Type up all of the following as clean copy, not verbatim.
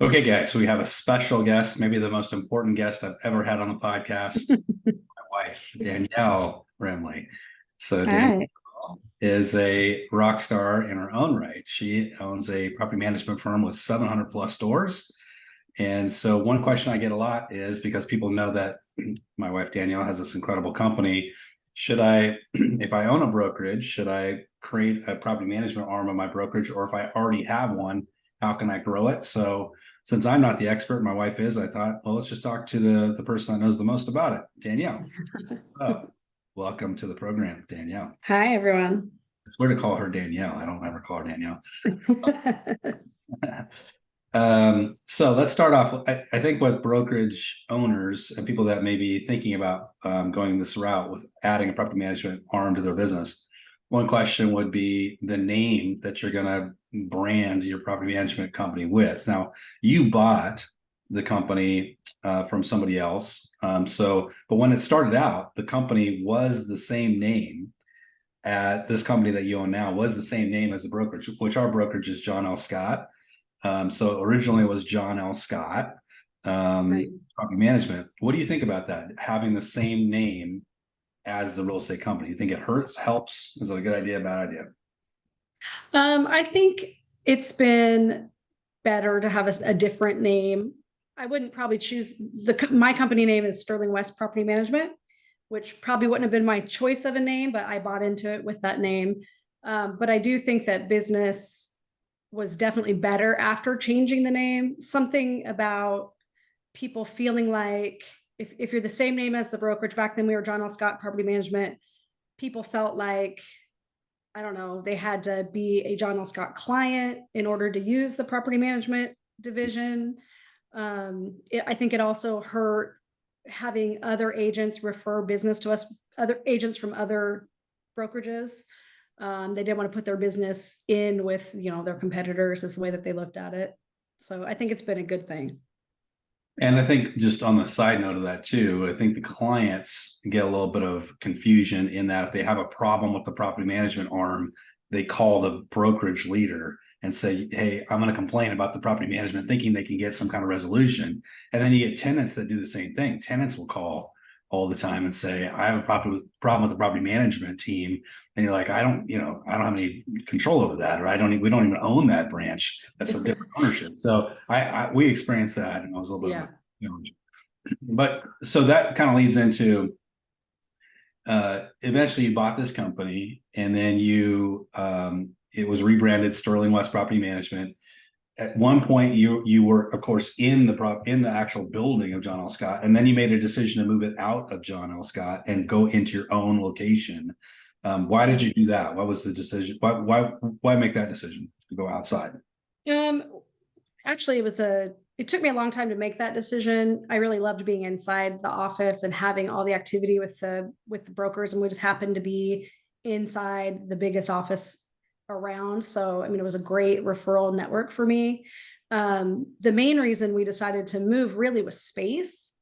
Okay, guys, so we have a special guest, maybe the most important guest I've ever had on the podcast, my wife, Danielle Remley. So Danielle Hi. is a rock star in her own right. She owns a property management firm with 700 plus stores. And so one question I get a lot is because people know that my wife Danielle has this incredible company. Should I, if I own a brokerage, should I create a property management arm of my brokerage? Or if I already have one, how can I grow it? So since I'm not the expert, my wife is, I thought, well, let's just talk to the person that knows the most about it, Danielle. Oh, welcome to the program, Danielle. Hi, everyone. It's weird to call her Danielle. I don't ever call her Danielle. So let's start off. I think with brokerage owners and people that may be thinking about going this route with adding a property management arm to their business, one question would be the name that you're going to brand your property management company with. Now, you bought the company from somebody else. But when it started out, the company was the same name. At this company that you own now was the same name as the brokerage, which our brokerage is John L. Scott. So originally it was John L. Scott, Right. property management. What do you think about that? Having the same name as the real estate company. You think it hurts, helps? Is it a good idea, bad idea? I think it's been better to have a different name. I wouldn't probably choose my company name is Sterling West Property Management, which probably wouldn't have been my choice of a name, but I bought into it with that name. But I do think that business was definitely better after changing the name. Something about people feeling like if you're the same name as the brokerage, back then we were John L. Scott Property Management, people felt like, I don't know, they had to be a John L. Scott client in order to use the property management division. I think it also hurt having other agents refer business to us, other agents from other brokerages. They didn't want to put their business in with, their competitors, is the way that they looked at it. So I think it's been a good thing. And I think just on the side note of that too, I think the clients get a little bit of confusion in that if they have a problem with the property management arm, they call the brokerage leader and say, hey, I'm going to complain about the property management, thinking they can get some kind of resolution. And then you get tenants that do the same thing. Tenants will call all the time and say, I have a problem with the property management team. And you're like, I don't have any control over that, or we don't even own that branch. That's a different ownership. So we experienced that, and I was a little bit of Yeah. a challenge. But so that kind of leads into eventually you bought this company, and then it was rebranded Sterling West Property Management. At one point, you were, of course, in the actual building of John L. Scott, and then you made a decision to move it out of John L. Scott and go into your own location. Why did you do that? What was the decision? Why make that decision to go outside? Um, Actually, it took me a long time to make that decision. I really loved being inside the office and having all the activity with the brokers, and we just happened to be inside the biggest office around. So, I mean, it was a great referral network for me. The main reason we decided to move really was space.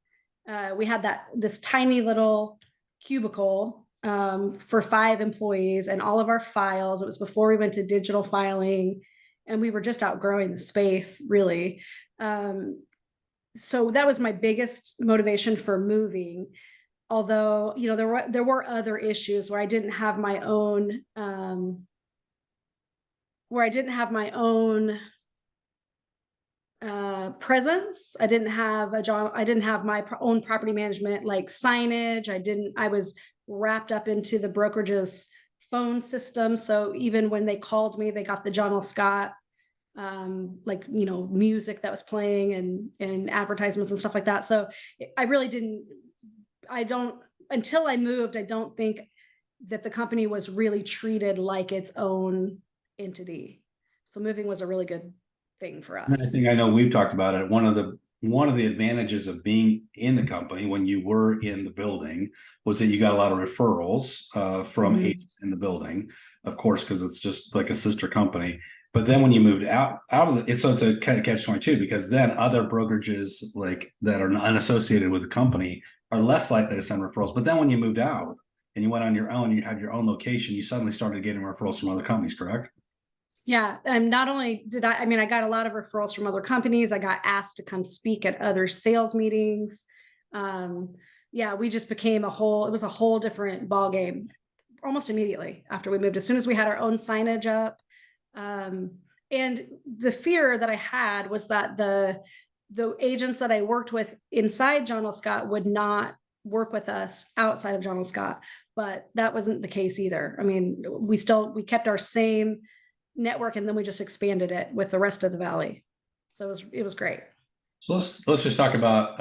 We had this tiny little cubicle for 5 employees and all of our files. It was before we went to digital filing, and we were just outgrowing the space, really. So that was my biggest motivation for moving. Although, there were other issues where I didn't have my own presence. I didn't have my own property management like signage. I was wrapped up into the brokerage's phone system. So even when they called me, they got the John L. Scott music that was playing and advertisements and stuff like that. So I really didn't, I don't, until I moved, I don't think that the company was really treated like its own entity. So moving was a really good thing for And I us. think I know we've talked about it. One of the advantages of being in the company when you were in the building was that you got a lot of referrals from agents in the building, of course, because it's just like a sister company. But then when you moved out of it, so it's a kind of catch-22, because then other brokerages like that are unassociated with the company are less likely to send referrals. But then when you moved out and you went on your own, you had your own location, you suddenly started getting referrals from other companies, correct? Yeah. And not only did I mean, I got a lot of referrals from other companies. I got asked to come speak at other sales meetings. Um, yeah, we just became it was a whole different ball game almost immediately after we moved. As soon as we had our own signage up. Um, and the fear that I had was that the agents that I worked with inside John L. Scott would not work with us outside of John L. Scott, but that wasn't the case either. I mean, we kept our same network, and then we just expanded it with the rest of the valley. So it was great. So let's just talk about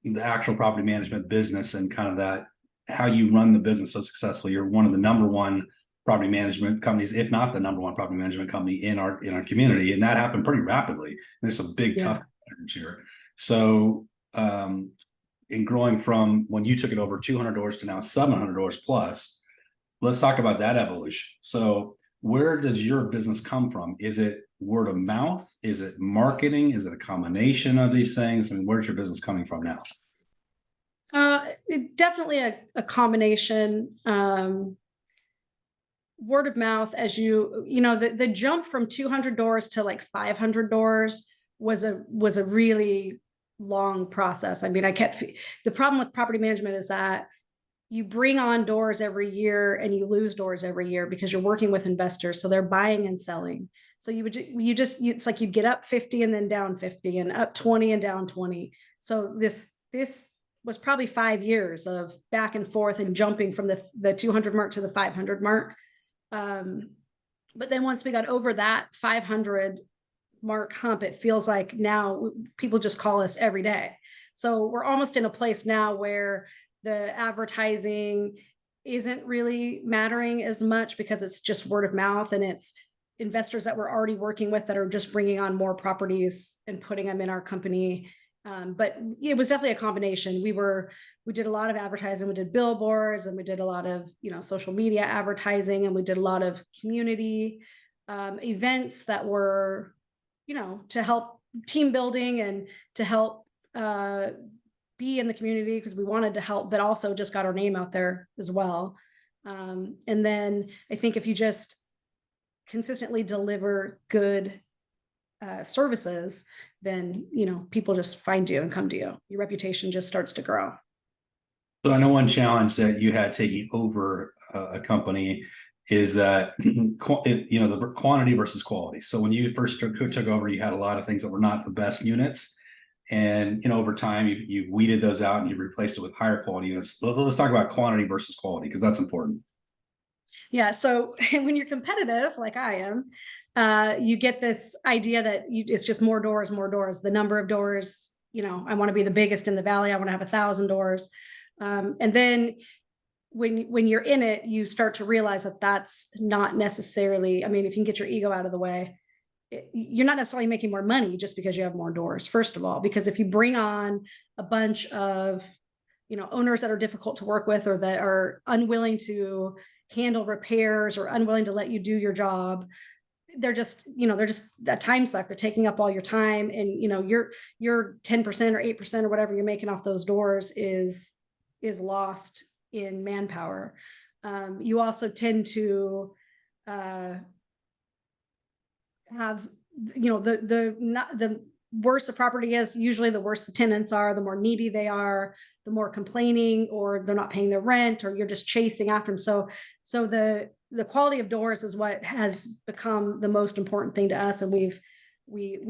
the actual property management business and kind of that, how you run the business so successfully. You're one of the number one property management companies, if not the number one property management company in our community, and that happened pretty rapidly. There's some big tough competitors here. So in growing from when you took it over 200 doors to now 700 doors plus, let's talk about that evolution. So where does your business come from? Is it word of mouth? Is it marketing? Is it a combination of these things? I mean, where's your business coming from now? Definitely a combination. Word of mouth, as the jump from 200 doors to like 500 doors was a really long process. I mean, the problem with property management is that you bring on doors every year and you lose doors every year because you're working with investors. So they're buying and selling. So it's like you get up 50 and then down 50 and up 20 and down 20. So this was probably 5 years of back and forth and jumping from the 200 mark to the 500 mark. But then once we got over that 500 mark hump, it feels like now people just call us every day. So we're almost in a place now where the advertising isn't really mattering as much because it's just word of mouth, and it's investors that we're already working with that are just bringing on more properties and putting them in our company. But it was definitely a combination. We did a lot of advertising. We did billboards, and we did a lot of social media advertising, and we did a lot of community events that were to help team building and to help be in the community, because we wanted to help, but also just got our name out there as well. And then I think if you just consistently deliver good services, then people just find you and come to you. Your reputation just starts to grow. So I know one challenge that you had taking over a company is that the quantity versus quality. So when you first took over, you had a lot of things that were not the best units, and over time you've weeded those out and you've replaced it with higher quality units. Let's talk about quantity versus quality, because that's important. Yeah. So when you're competitive, like I am, you get this idea that it's just more doors. The number of doors, I want to be the biggest in the valley. I want to have 1,000 doors. And then when you're in it, you start to realize that that's not necessarily, I mean, if you can get your ego out of the way, you're not necessarily making more money just because you have more doors, first of all, because if you bring on a bunch of, owners that are difficult to work with, or that are unwilling to handle repairs or unwilling to let you do your job, they're just a time suck. They're taking up all your time, and your 10% or 8% or whatever you're making off those doors is lost in manpower. You also tend to have the worse the property is, usually the worse the tenants are, the more needy they are, the more complaining, or they're not paying their rent, or you're just chasing after them. So the quality of doors is what has become the most important thing to us. And we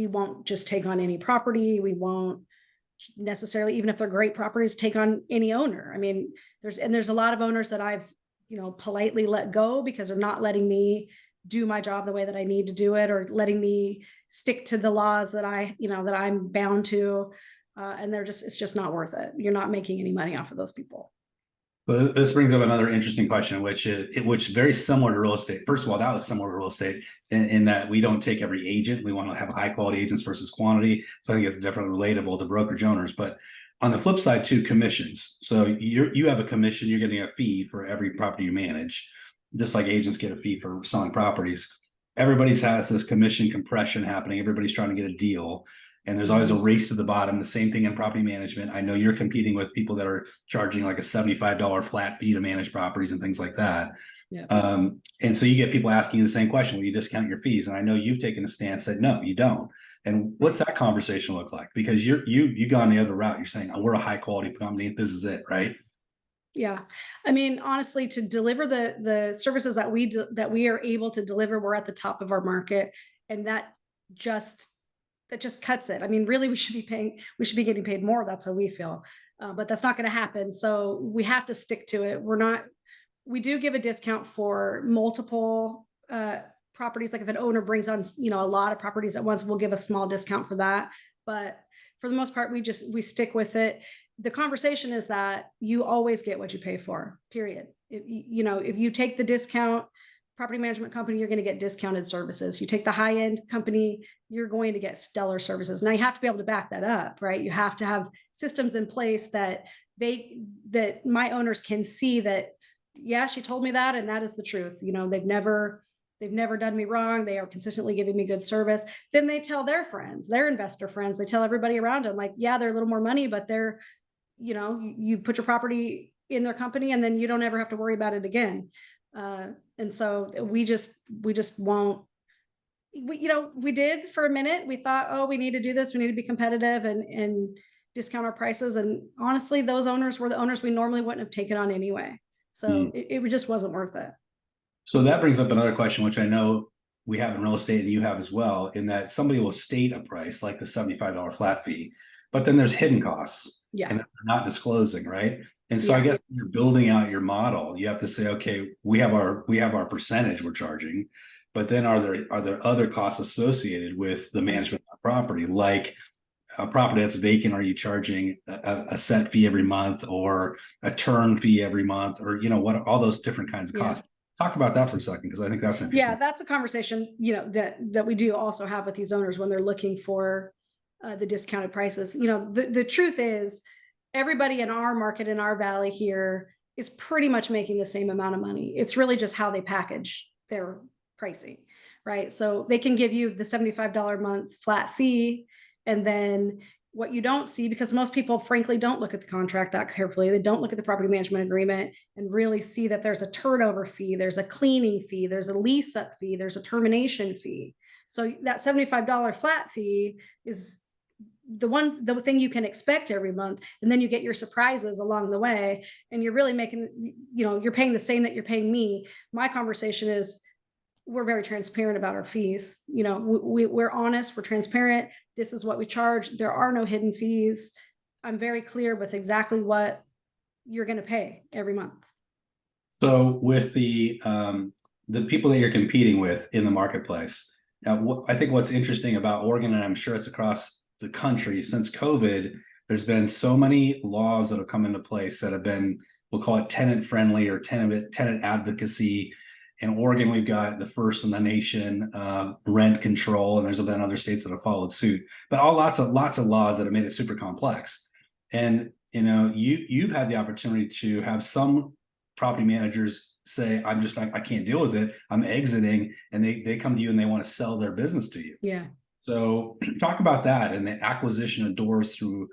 won't just take on any property. We won't necessarily, even if they're great properties, take on any owner. I mean, there's a lot of owners that I've politely let go because they're not letting me do my job the way that I need to do it, or letting me stick to the laws that that I'm bound to. And it's just not worth it. You're not making any money off of those people. But this brings up another interesting question, which is very similar to real estate. First of all, that was similar to real estate in that we don't take every agent. We want to have high quality agents versus quantity. So I think it's definitely relatable to brokerage owners. But on the flip side too, commissions. So you have a commission, you're getting a fee for every property you manage, just like agents get a fee for selling properties. Everybody's has this commission compression happening. Everybody's trying to get a deal. And there's always a race to the bottom. The same thing in property management. I know you're competing with people that are charging like a $75 flat fee to manage properties and things like that. Yeah. And so you get people asking you the same question: will you discount your fees? And I know you've taken a stance that no, you don't. And what's that conversation look like? Because you've gone the other route. You're saying, oh, we're a high quality company. This is it, right? Yeah. I mean, honestly, to deliver the services that we are able to deliver, we're at the top of our market. And just that just cuts it. I mean, really, we should be getting paid more. That's how we feel. But that's not going to happen. So we have to stick to it. We do give a discount for multiple properties. Like if an owner brings on, a lot of properties at once, we'll give a small discount for that. But for the most part, we stick with it. The conversation is that you always get what you pay for, period. If you take the discount property management company, you're going to get discounted services. You take the high end company, you're going to get stellar services. Now you have to be able to back that up, right? You have to have systems in place that my owners can see that, yeah, she told me that, and that is the truth. They've never done me wrong. They are consistently giving me good service. Then they tell their friends, their investor friends, they tell everybody around them, like, yeah, they're a little more money, but you put your property in their company and then you don't ever have to worry about it again. And so we just won't, we did for a minute. We thought, oh, we need to do this. We need to be competitive and discount our prices. And honestly, those owners were the owners we normally wouldn't have taken on anyway. So it just wasn't worth it. So that brings up another question, which I know we have in real estate and you have as well, in that somebody will state a price like the $75 flat fee, but then there's hidden costs Yeah. and they're not disclosing, right? And so Yeah. I guess when you're building out your model, you have to say, okay, we have our percentage we're charging, but then are there other costs associated with the management of the property, like a property that's vacant? Are you charging a set fee every month or a turn fee every month, or what all those different kinds of costs? Talk about that for a second, because I think that's interesting. Yeah, that's a conversation that we do also have with these owners when they're looking for the discounted prices. The truth is, everybody in our market, in our valley here, is pretty much making the same amount of money. It's really just how they package their pricing, right? So they can give you the $75 a month flat fee, and then what you don't see, because most people frankly don't look at the contract that carefully, they don't look at the property management agreement and really see that there's a turnover fee, there's a cleaning fee, there's a lease up fee, there's a termination fee. So that $75 flat fee is the thing you can expect every month, and then you get your surprises along the way, and you're really making, you're paying the same that you're paying me. My conversation is, we're very transparent about our fees. We're honest, we're transparent. This is what we charge. There are no hidden fees. I'm very clear with exactly what you're going to pay every month. So with the people that you're competing with in the marketplace, I think what's interesting about Oregon, and I'm sure it's across the country, since COVID, there's been so many laws that have come into place that have been, we'll call it tenant friendly or tenant advocacy. In Oregon, we've got the first in the nation rent control, and there's been other states that have followed suit. But lots of laws that have made it super complex. And you've had the opportunity to have some property managers say, I can't deal with it, I'm exiting, and they come to you and they want to sell their business to you. Yeah. So talk about that and the acquisition of doors through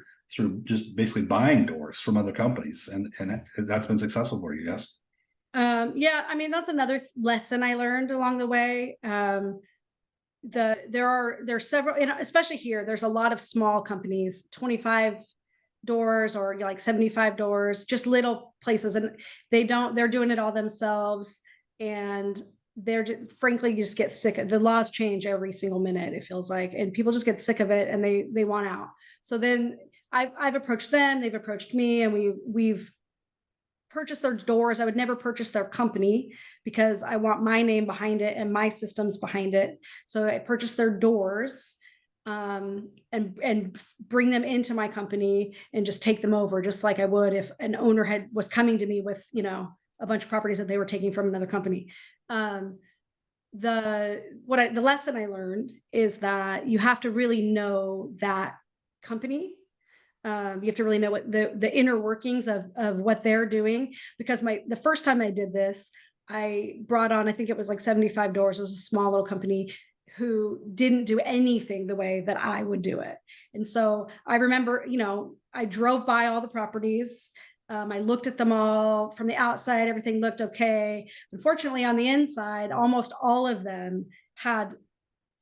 just basically buying doors from other companies, and that's been successful for you, yes? Yeah, I mean, that's another lesson I learned along the way. There's several, especially here, there's a lot of small companies, 25 doors or like 75 doors, just little places, and they're doing it all themselves, and frankly, you just get sick of the laws. Change every single minute, it feels like, and people just get sick of it and they want out. So then I've approached them, they've approached me, and we've purchase their doors. I would never purchase their company because I want my name behind it and my systems behind it. So I purchased their doors and bring them into my company and just take them over, just like I would if an owner was coming to me with, a bunch of properties that they were taking from another company. The lesson I learned is that you have to really know that company. You have to really know what the inner workings of what they're doing, because the first time I did this, I brought on, I think it was like 75 doors. It was a small little company who didn't do anything the way that I would do it. And so I remember, I drove by all the properties. I looked at them all from the outside, everything looked okay. Unfortunately, on the inside, almost all of them had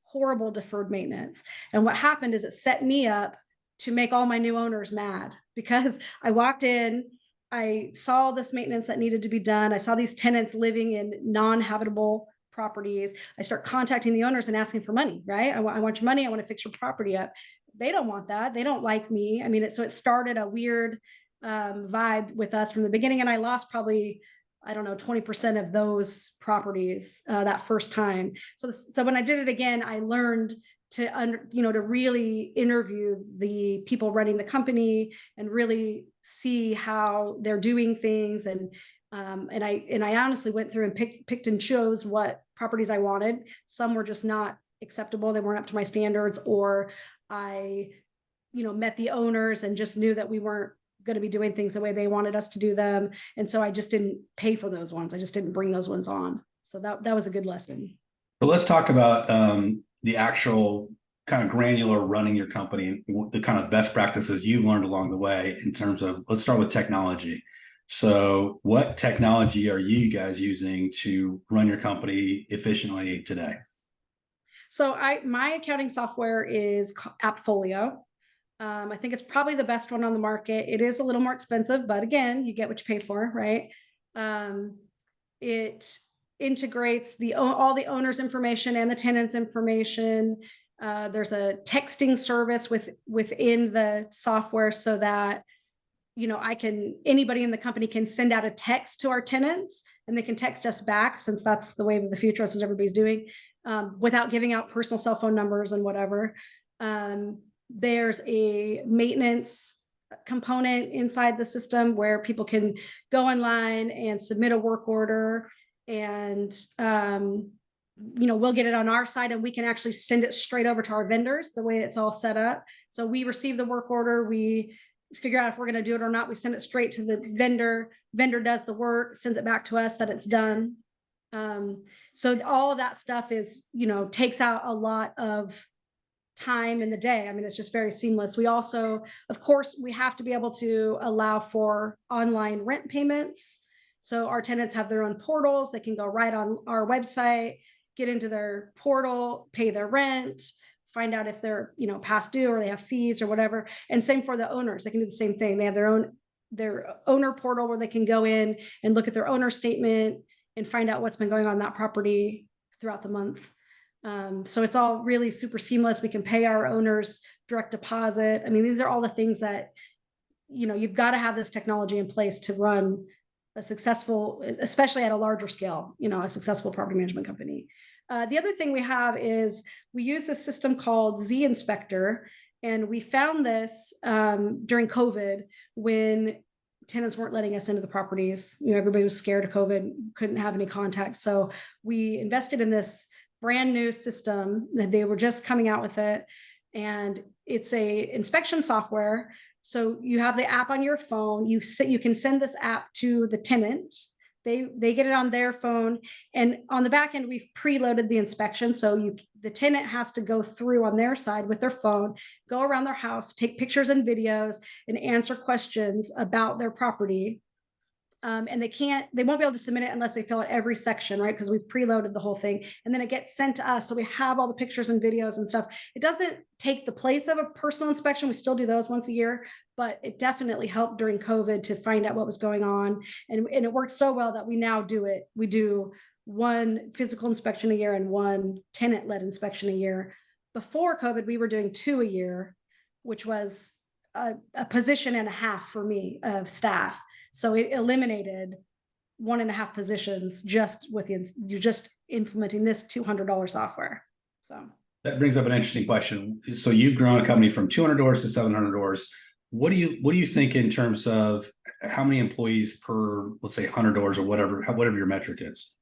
horrible deferred maintenance. And what happened is it set me up to make all my new owners mad because I walked in, I saw this maintenance that needed to be done. I saw these tenants living in non-habitable properties. I start contacting the owners and asking for money, right? I want your money. I want to fix your property up. They don't want that. They don't like me. I mean, so it started a weird vibe with us from the beginning. And I lost probably, I don't know, 20% of those properties that first time. So when I did it again, I learned to really interview the people running the company and really see how they're doing things. And I honestly went through and picked and chose what properties I wanted. Some were just not acceptable. They weren't up to my standards, or I, met the owners and just knew that we weren't going to be doing things the way they wanted us to do them. And so I just didn't pay for those ones. I just didn't bring those ones on. So that was a good lesson. But let's talk about the actual kind of granular running your company, the kind of best practices you've learned along the way in terms of, let's start with technology. So what technology are you guys using to run your company efficiently today? So my accounting software is Appfolio. I think it's probably the best one on the market. It is a little more expensive, but again, you get what you pay for, right? It integrates all the owner's information and the tenant's information. There's a texting service within the software so that anybody in the company can send out a text to our tenants and they can text us back, since that's the wave of the future. That's what everybody's doing, without giving out personal cell phone numbers and whatever. There's a maintenance component inside the system where people can go online and submit a work order, and we'll get it on our side and we can actually send it straight over to our vendors the way it's all set up. So we receive the work order, we figure out if we're going to do it or not, we send it straight to the vendor does the work, sends it back to us that it's done. So all of that stuff is, takes out a lot of time in the day. I mean, it's just very seamless. We also, of course, we have to be able to allow for online rent payments. So our tenants have their own portals. They can go right on our website, get into their portal, pay their rent, find out if they're, past due or they have fees or whatever. And same for the owners. They can do the same thing. They have their owner portal where they can go in and look at their owner statement and find out what's been going on in that property throughout the month. So it's all really super seamless. We can pay our owners direct deposit. I mean, these are all the things that, you've got to have this technology in place to run a successful, especially at a larger scale, a successful property management company. The other thing we have is we use a system called Z Inspector. And we found this during COVID when tenants weren't letting us into the properties. Everybody was scared of COVID, couldn't have any contact. So we invested in this brand new system that they were just coming out with it. And it's a inspection software. So you have the app on your phone. You can send this app to the tenant. They get it on their phone, and on the back end, we've preloaded the inspection. So the tenant has to go through on their side with their phone, go around their house, take pictures and videos, and answer questions about their property. And they won't be able to submit it unless they fill out every section, right? Because we've preloaded the whole thing, and then it gets sent to us. So we have all the pictures and videos and stuff. It doesn't take the place of a personal inspection. We still do those once a year, but it definitely helped during COVID to find out what was going on. And it worked so well that we now do it. We do one physical inspection a year and one tenant-led inspection a year. Before COVID, we were doing 2 a year, which was a position and a half for me of staff. So it eliminated 1.5 positions just with you're just implementing this $200 software. So that brings up an interesting question. So you've grown a company from 200 doors to 700 doors. What do you think in terms of how many employees per, let's say, 100 doors or whatever your metric is?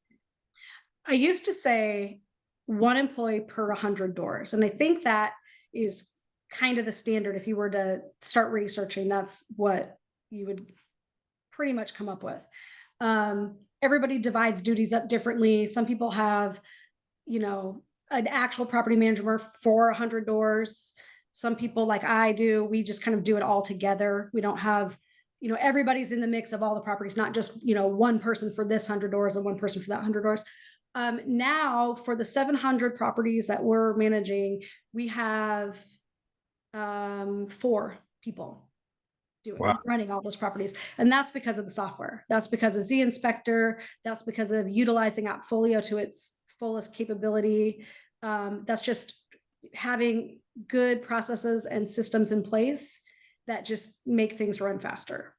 I used to say 1 employee per 100 doors, and I think that is kind of the standard. If you were to start researching, that's what you would pretty much come up with. Everybody divides duties up differently. Some people have, an actual property manager for 100 doors. Some people, like I do, we just kind of do it all together. We don't have everybody's in the mix of all the properties, not just, one person for this 100 doors and one person for that 100 doors. Now for the 700 properties that we're managing, we have 4 people running all those properties. And that's because of the software. That's because of Z Inspector. That's because of utilizing Appfolio to its fullest capability. That's just having good processes and systems in place that just make things run faster.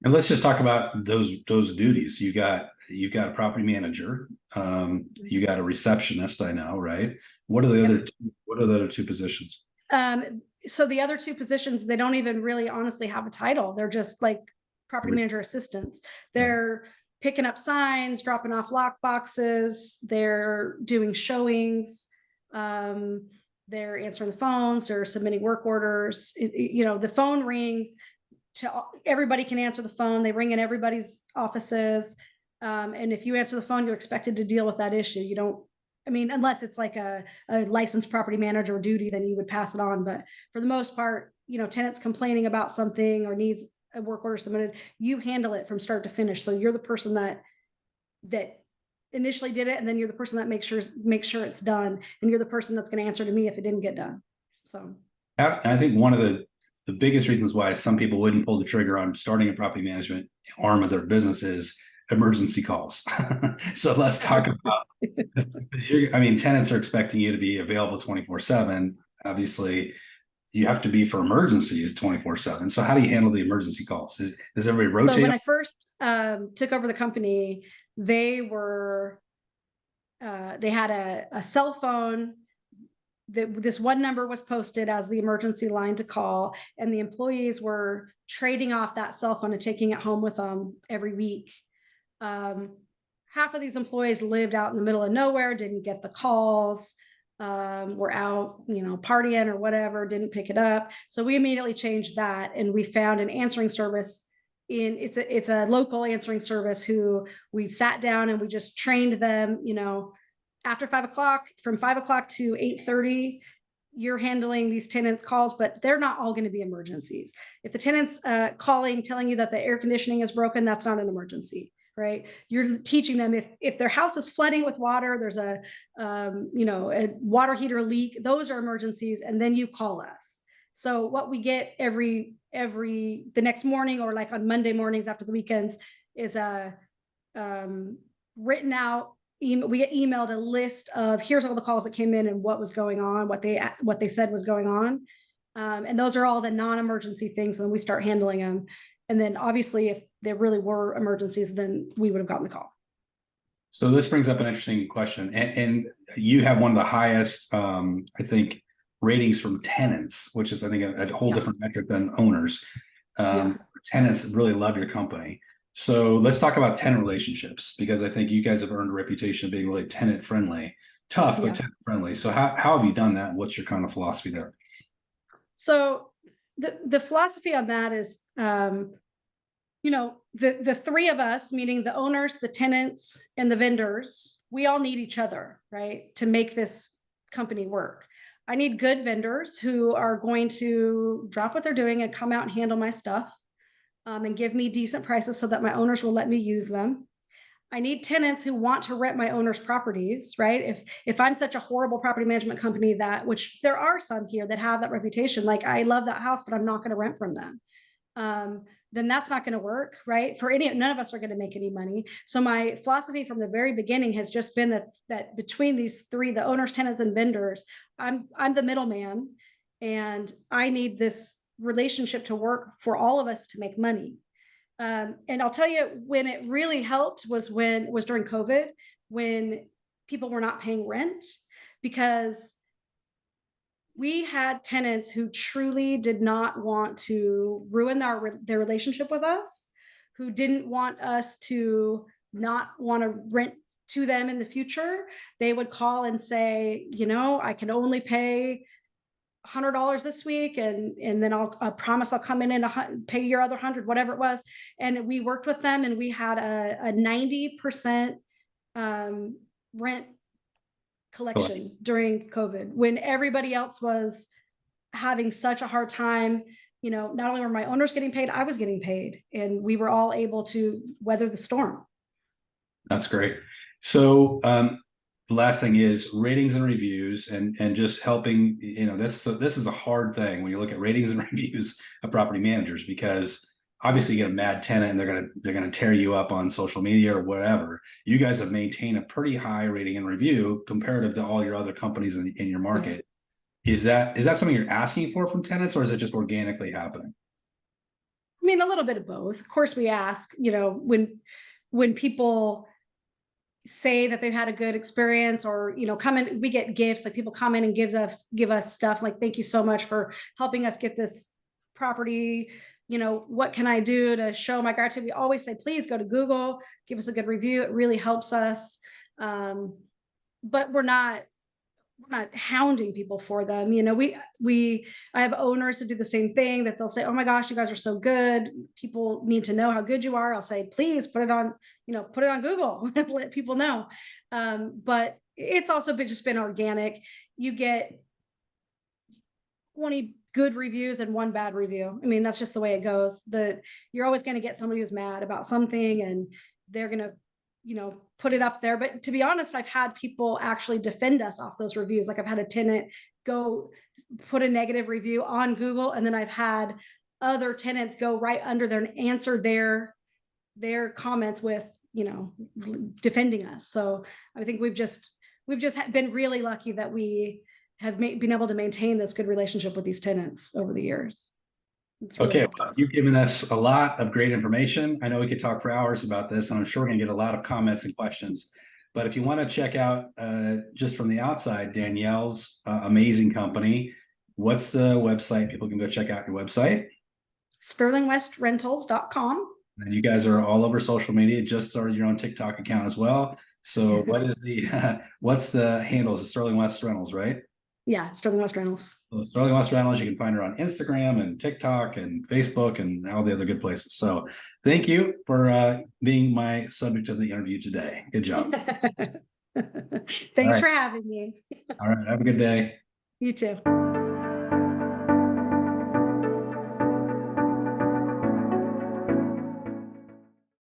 And let's just talk about those duties. You got a property manager, you got a receptionist, I know, right? What are the other two positions? So the other 2 positions, they don't even really honestly have a title. They're just like property manager assistants. They're picking up signs, dropping off lock boxes. They're doing showings. They're answering the phones. They're submitting work orders. The phone rings. Everybody can answer the phone. They ring in everybody's offices. And if you answer the phone, you're expected to deal with that issue. You don't, unless it's like a licensed property manager duty, then you would pass it on. But for the most part, tenants complaining about something or needs a work order submitted, you handle it from start to finish. So you're the person that initially did it, and then you're the person that makes sure it's done, and you're the person that's going to answer to me if it didn't get done. So I think one of the biggest reasons why some people wouldn't pull the trigger on starting a property management arm of their business is emergency calls. So let's talk about, tenants are expecting you to be available 24/7. Obviously, you have to be for emergencies 24/7. So how do you handle the emergency calls? Does everybody rotate? So when I first took over the company, they had a cell phone. This one number was posted as the emergency line to call, and the employees were trading off that cell phone and taking it home with them every week. Half of these employees lived out in the middle of nowhere, didn't get the calls, were out, partying or whatever, didn't pick it up. So we immediately changed that, and we found an answering service. It's a local answering service who we sat down and we just trained them, after 5 o'clock, from 5 o'clock to 8:30, you're handling these tenants' calls, but they're not all going to be emergencies. If the tenant's calling, telling you that the air conditioning is broken, that's not an emergency, right? You're teaching them if their house is flooding with water, there's a water heater leak, those are emergencies, and then you call us. So what we get the next morning, or like on Monday mornings after the weekends, is a written out we get emailed a list of here's all the calls that came in and what was going on, what they said was going on. And those are all the non-emergency things. And then we start handling them. And then obviously if there really were emergencies, then we would have gotten the call. So this brings up an interesting question. And you have one of the highest, I think, ratings from tenants, which is, I think, a whole different metric than owners. Tenants really love your company. So let's talk about tenant relationships, because I think you guys have earned a reputation of being really tenant friendly, tough, but tenant friendly. So how have you done that? What's your kind of philosophy there? So the philosophy on that is, the 3 of us, meaning the owners, the tenants, and the vendors, we all need each other, right, to make this company work. I need good vendors who are going to drop what they're doing and come out and handle my stuff. And give me decent prices so that my owners will let me use them. I need tenants who want to rent my owners' properties, right? If I'm such a horrible property management company which there are some here that have that reputation, like I love that house, but I'm not going to rent from them. Then that's not going to work, right? None of us are going to make any money. So my philosophy from the very beginning has just been that between these 3, the owners, tenants, and vendors, I'm the middleman, and I need this relationship to work for all of us to make money. And I'll tell you, when it really helped was during COVID, when people were not paying rent, because we had tenants who truly did not want to ruin their relationship with us, who didn't want us to not want to rent to them in the future. They would call and say, I can only pay $100 this week, and then I'll promise I'll come in and pay your other 100, whatever it was. And we worked with them, and we had a 90% rent collection during COVID, when everybody else was having such a hard time not only were my owners getting paid, I was getting paid, and we were all able to weather the storm. That's great. So the last thing is ratings and reviews, and just helping, this is a hard thing when you look at ratings and reviews of property managers, because obviously you get a mad tenant and they're gonna tear you up on social media or whatever. You guys have maintained a pretty high rating and review comparative to all your other companies in your market. Is that something you're asking for from tenants, or is it just organically happening? I mean, a little bit of both. Of course, we ask, when people say that they've had a good experience, or come in, we get gifts, like people come in and give us stuff like, thank you so much for helping us get this property, what can I do to show my gratitude? We always say, please go to Google, give us a good review. It really helps us. But we're not hounding people for them. I have owners that do the same thing, that they'll say, oh my gosh, you guys are so good, people need to know how good you are. I'll say, please put it on Google and let people know. But it's also just been organic. You get 20 good reviews and one bad review. I mean, that's just the way it goes. You're always going to get somebody who's mad about something, and they're going to put it up there. But to be honest, I've had people actually defend us off those reviews. Like, I've had a tenant go put a negative review on Google, and then I've had other tenants go right under there and answer their comments with, defending us. So I think we've just been really lucky that we have been able to maintain this good relationship with these tenants over the years. Okay, well, you've given us a lot of great information. I know we could talk for hours about this, and I'm sure we're going to get a lot of comments and questions. But if you want to check out, just from the outside, Danielle's amazing company, what's the website? People can go check out your website. SterlingWestRentals.com. And you guys are all over social media, just started your own TikTok account as well. So what is what's the handles? It's Sterling West Rentals, right? Yeah, Sterling West Rentals. So Sterling West Rentals, you can find her on Instagram and TikTok and Facebook and all the other good places. So thank you for being my subject of the interview today. Good job. Thanks for having me. All right. Have a good day. You too.